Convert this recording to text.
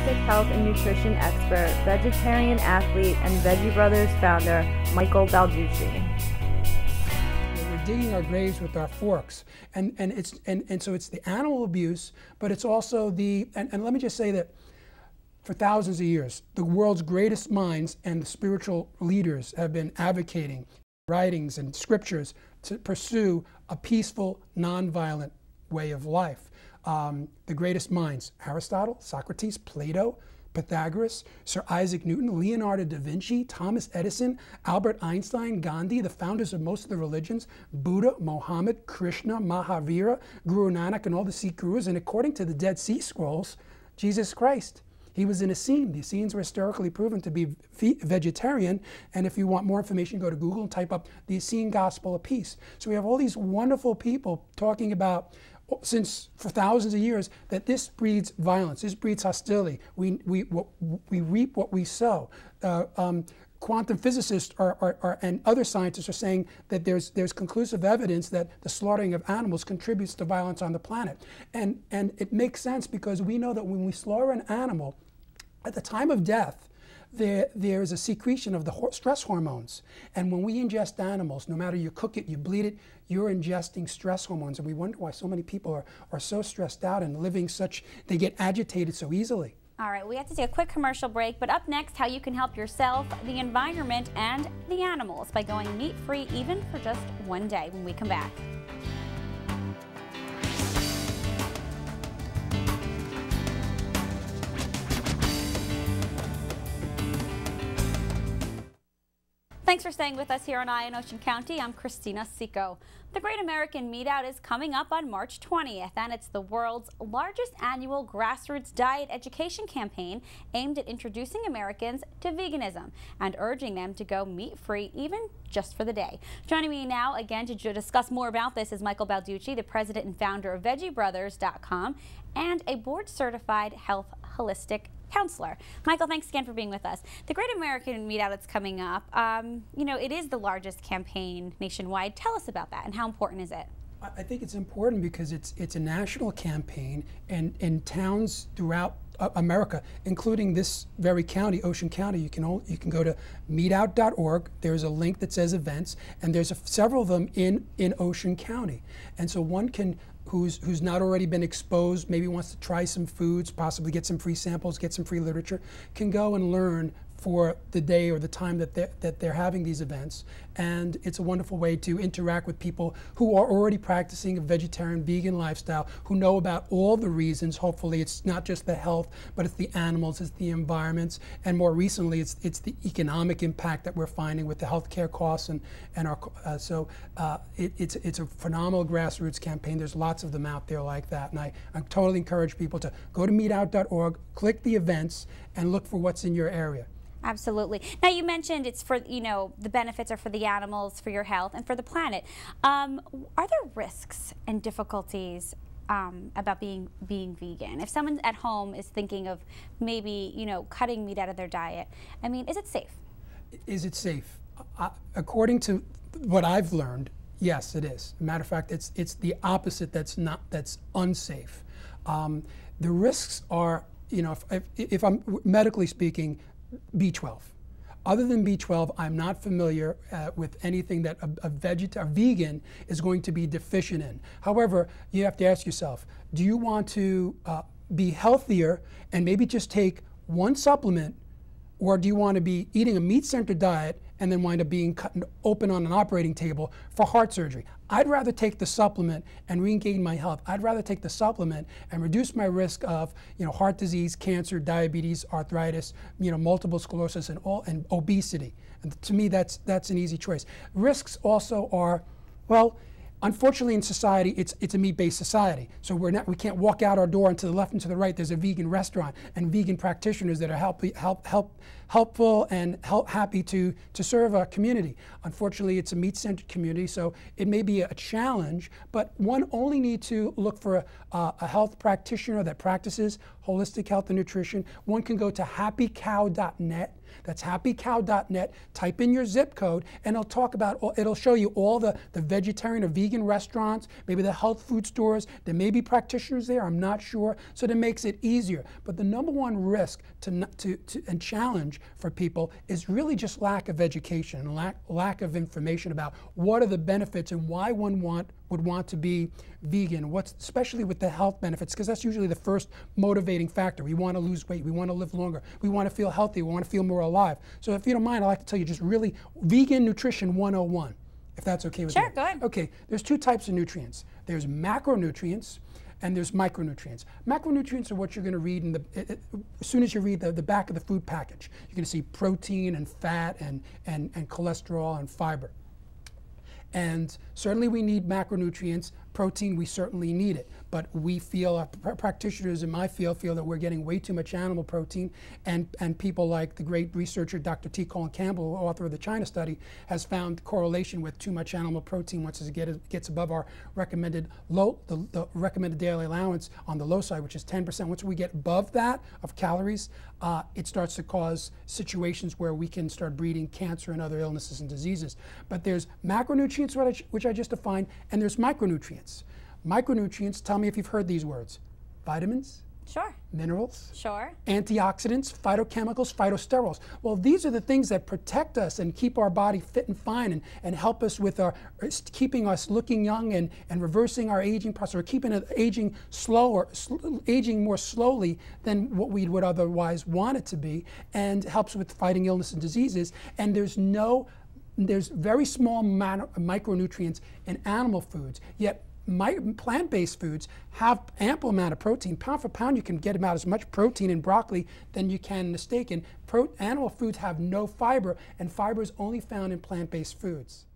holistic health and nutrition expert, vegetarian athlete, and Veggie Brothers founder, Michael Balducci. We're digging our graves with our forks, and so it's the animal abuse, but it's also and let me just say that for thousands of years, the world's greatest minds and the spiritual leaders have been advocating writings and scriptures to pursue a peaceful, nonviolent way of life. The greatest minds: Aristotle, Socrates, Plato, Pythagoras, Sir Isaac Newton, Leonardo da Vinci, Thomas Edison, Albert Einstein, Gandhi, the founders of most of the religions, Buddha, Mohammed, Krishna, Mahavira, Guru Nanak, and all the Sikh gurus, and according to the Dead Sea Scrolls, Jesus Christ. He was an Essene. The Essenes were historically proven to be vegetarian, and if you want more information, go to Google and type up the Essene Gospel of Peace. So we have all these wonderful people talking about, for thousands of years, that this breeds violence, this breeds hostility. We reap what we sow. Quantum physicists and other scientists are saying that there's conclusive evidence that the slaughtering of animals contributes to violence on the planet. And it makes sense because we know that when we slaughter an animal, at the time of death, there is a secretion of the stress hormones. And when we ingest animals, no matter you cook it, you bleed it, you're ingesting stress hormones. And we wonder why so many people are so stressed out and living they get agitated so easily. All right, we have to take a quick commercial break, but up next, how you can help yourself, the environment, and the animals by going meat-free even for just one day when we come back. Thanks for staying with us here on Eye in Ocean County. I'm Christina Seco. The Great American Meat Out is coming up on March 20th, and it's the world's largest annual grassroots diet education campaign aimed at introducing Americans to veganism and urging them to go meat-free even just for the day. Joining me now again to discuss more about this is Michael Balducci, the president and founder of VeggieBrothers.com and a board-certified health holistic counselor. Michael, thanks again for being with us. The Great American Meat Out that's coming up, you know, it is the largest campaign nationwide. Tell us about that and how important is it? I think it's important because it's a national campaign, and in towns throughout America, including this very county, Ocean County, you can go to meatout.org. There's a link that says events, and there's several of them in Ocean County. And so one can, who's not already been exposed, maybe wants to try some foods, possibly get some free samples, get some free literature, can go and learn for the day or the time that they're having these events. And it's a wonderful way to interact with people who are already practicing a vegetarian, vegan lifestyle, who know about all the reasons. Hopefully it's not just the health, but it's the animals, it's the environments, and more recently it's the economic impact that we're finding with the healthcare costs and our it's a phenomenal grassroots campaign. There's lots of them out there like that, and I totally encourage people to go to meatout.org, click the events, and look for what's in your area. Absolutely. Now, you mentioned it's for, you know, the benefits are for the animals, for your health, and for the planet. Are there risks and difficulties about being vegan? If someone at home is thinking of maybe, you know, cutting meat out of their diet, I mean, is it safe? Is it safe? According to what I've learned, yes, it is. As a matter of fact, it's the opposite that's unsafe. The risks are, you know, if I'm medically speaking, B12. Other than B12, I'm not familiar with anything that a vegan is going to be deficient in. However, you have to ask yourself, do you want to be healthier and maybe just take one supplement, or do you want to be eating a meat-centered diet and then wind up being cut open on an operating table for heart surgery? I'd rather take the supplement and regain my health. I'd rather take the supplement and reduce my risk of, you know, heart disease, cancer, diabetes, arthritis, you know, multiple sclerosis, and obesity. And to me, that's an easy choice. Risks also are, well, unfortunately in society, it's a meat-based society. So we can't walk out our door and to the left and to the right there's a vegan restaurant and vegan practitioners that are helpful and happy to serve our community. Unfortunately, it's a meat-centered community, so it may be a challenge, but one only needs to look for a health practitioner that practices holistic health and nutrition. One can go to happycow.net That's happycow.net. Type in your zip code, and it'll show you all the vegetarian or vegan restaurants, maybe the health food stores. There may be practitioners there, I'm not sure, so that makes it easier. But the number one risk and challenge for people is really just lack of education and lack of information about what are the benefits and why one would want to be vegan, especially with the health benefits, because that's usually the first motivating factor. We want to lose weight, we want to live longer, we want to feel healthy, we want to feel more alive. So if you don't mind, I'd like to tell you just really vegan nutrition 101, if that's okay with you. Sure, go ahead. Okay, there's two types of nutrients. There's macronutrients and there's micronutrients. Macronutrients are what you're going to read as soon as you read the back of the food package. You're going to see protein and fat and cholesterol and fiber. And certainly we need macronutrients. Protein, we certainly need it. But we feel, practitioners in my field feel that we're getting way too much animal protein, and people like the great researcher Dr. T. Colin Campbell, author of the China study, has found correlation with too much animal protein once it gets above our recommended the recommended daily allowance on the low side, which is 10%. Once we get above that of calories, it starts to cause situations where we can start breeding cancer and other illnesses and diseases. But there's macronutrients, which I just defined, and there's micronutrients. Micronutrients, tell me if you've heard these words. Vitamins? Sure. Minerals? Sure. Antioxidants, phytochemicals, phytosterols. Well, these are the things that protect us and keep our body fit and fine and help us with keeping us looking young and reversing our aging process, or keeping it aging aging more slowly than what we would otherwise want it to be, and helps with fighting illness and diseases. And there's very small micronutrients in animal foods, yet plant-based foods have ample amount of protein. Pound for pound, you can get about as much protein in broccoli than you can in a steak. And animal foods have no fiber, and fiber is only found in plant-based foods.